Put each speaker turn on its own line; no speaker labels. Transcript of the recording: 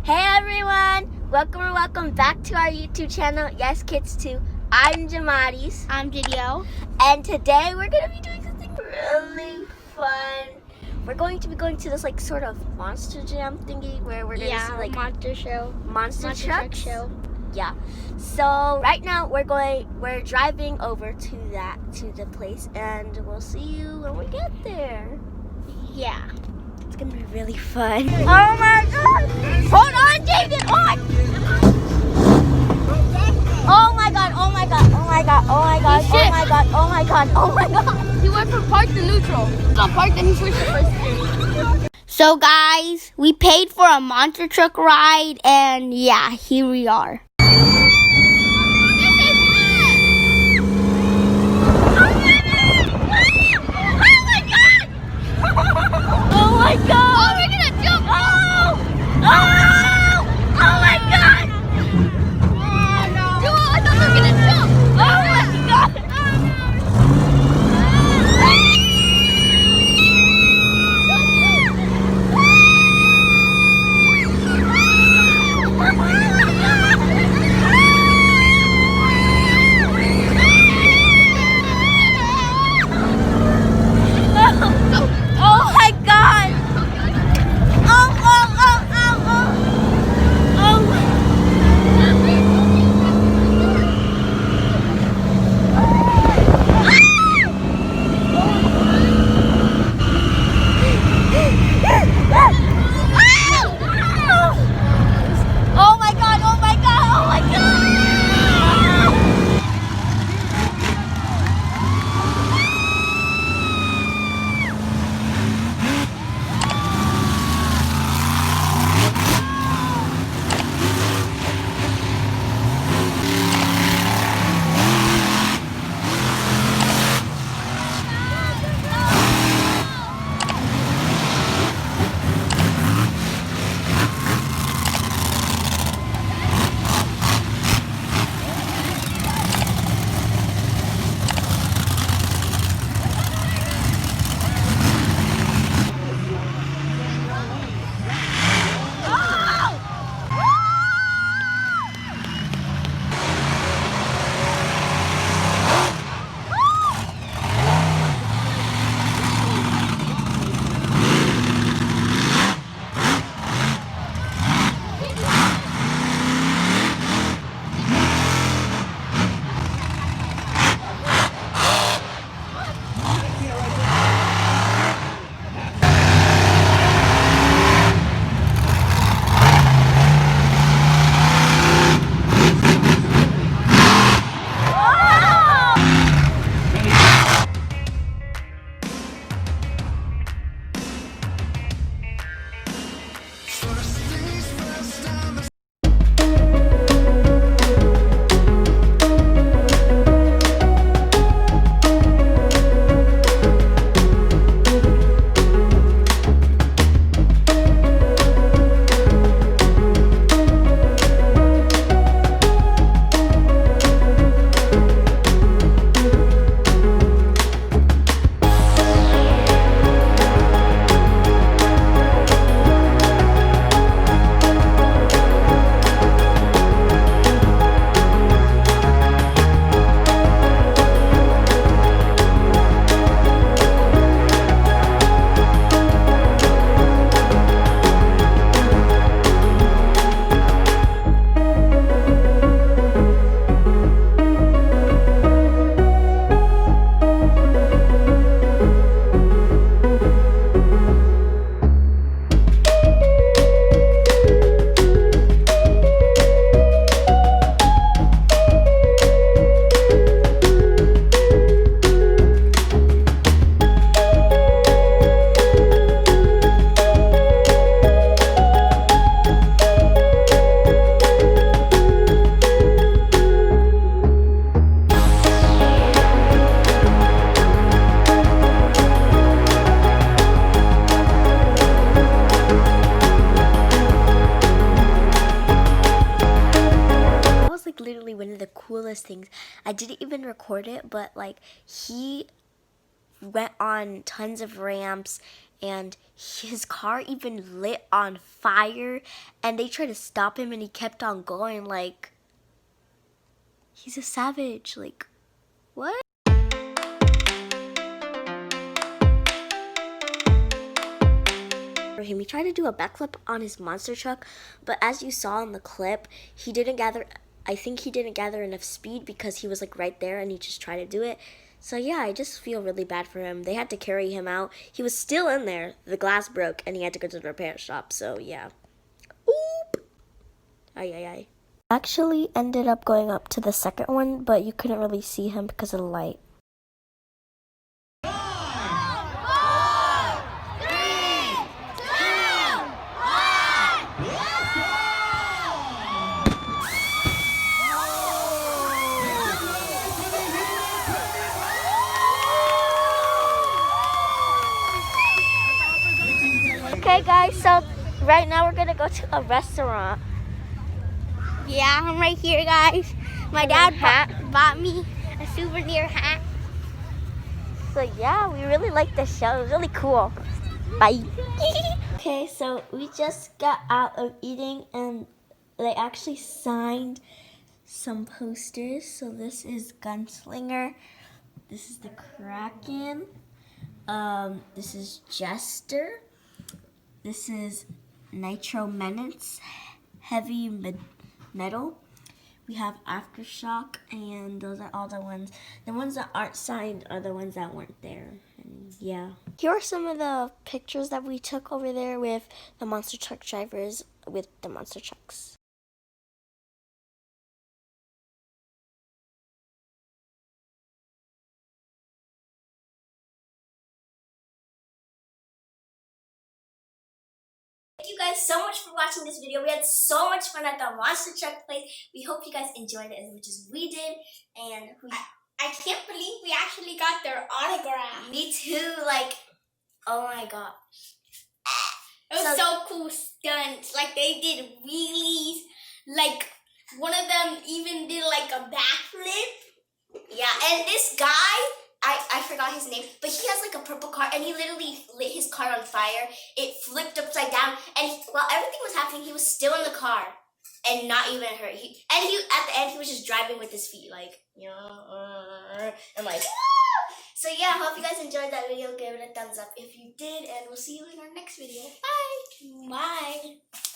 Hey everyone! Welcome back to our YouTube channel, Yes Kids 2. I'm Jamatis.
I'm Didio.
And today we're going to be doing something really fun. We're going to be going to this like sort of monster jam thingy where we're going to see like
monster show.
Monster
truck
trucks.
show.
Yeah. So right now we're driving over to the place, and we'll see you when we get there.
Yeah.
It's gonna be really fun. Oh my god! Hold on, David! On! Oh my god, oh my god, oh my god, oh my god, oh my god, oh my god, oh my god.
He went from park to neutral. He got parked and he switched to first gear. So guys, we paid for a monster truck ride and yeah, here we are.
Oh my god!
Oh, we're gonna jump!
Oh! Oh! Oh my god!
Oh no! Dude, I thought we were gonna jump!
Oh my god! Oh my god! Oh, oh, oh, oh, oh! Oh my god, oh my god, oh my god! Literally one of the coolest things. I didn't even record it, but like he went on tons of ramps and his car even lit on fire, and they tried to stop him, and he kept on going. Like, he's a savage. Like, what? For him, he tried to do a backflip on his monster truck, but as you saw in the clip, he didn't gather. I think he didn't gather enough speed because he was like right there, and he just tried to do it. So yeah, I just feel really bad for him. They had to carry him out. He was still in there. The glass broke, and he had to go to the repair shop. So yeah. Oop. Ay ay ay. Actually ended up going up to the second one, but you couldn't really see him because of the light. Okay guys, so right now we're gonna go to a restaurant.
Yeah, I'm right here, guys. My dad bought me a souvenir hat.
So yeah, we really liked the show. It was really cool. Bye. Okay, so we just got out of eating and they actually signed some posters. So this is Gunslinger. This is the Kraken. This is Jester. This is Nitro Menace, Heavy Metal. We have Aftershock, and those are all the ones. The ones that aren't signed are the ones that weren't there. And yeah. Here are some of the pictures that we took over there with the monster truck drivers with the monster trucks. Thank you guys so much for watching this video. We had so much fun at the monster truck place. We hope you guys enjoyed it as much as we did. And
I can't believe we actually got their autograph.
Me too. Like, oh my god.
It was so cool stunts. Like, they did wheelies. Like, one of them even did like a backflip.
Yeah, and this guy, I forgot his name, but he has like a purple car, and he literally lit his car on fire. It flipped upside down, and while everything was happening, he was still in the car and not even hurt. At the end, he was just driving with his feet, like, you know, and like, so yeah, hope you guys enjoyed that video. Give it a thumbs up if you did, and we'll see you in our next video. Bye!
Bye.